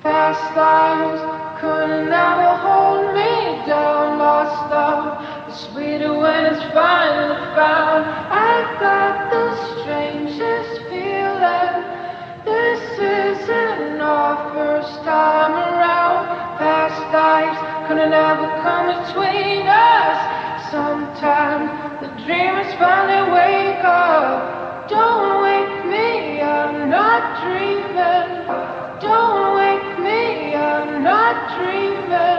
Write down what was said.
Past lives couldn't ever hold me down. Lost love is sweeter when it's finally found. I got the strangest feeling. This isn't our first time around. Past lives couldn't ever come between us. Sometimes the dreamers finally wake up. Don't wake me, I'm not dreaming. Don't wake me, I'm not dreaming.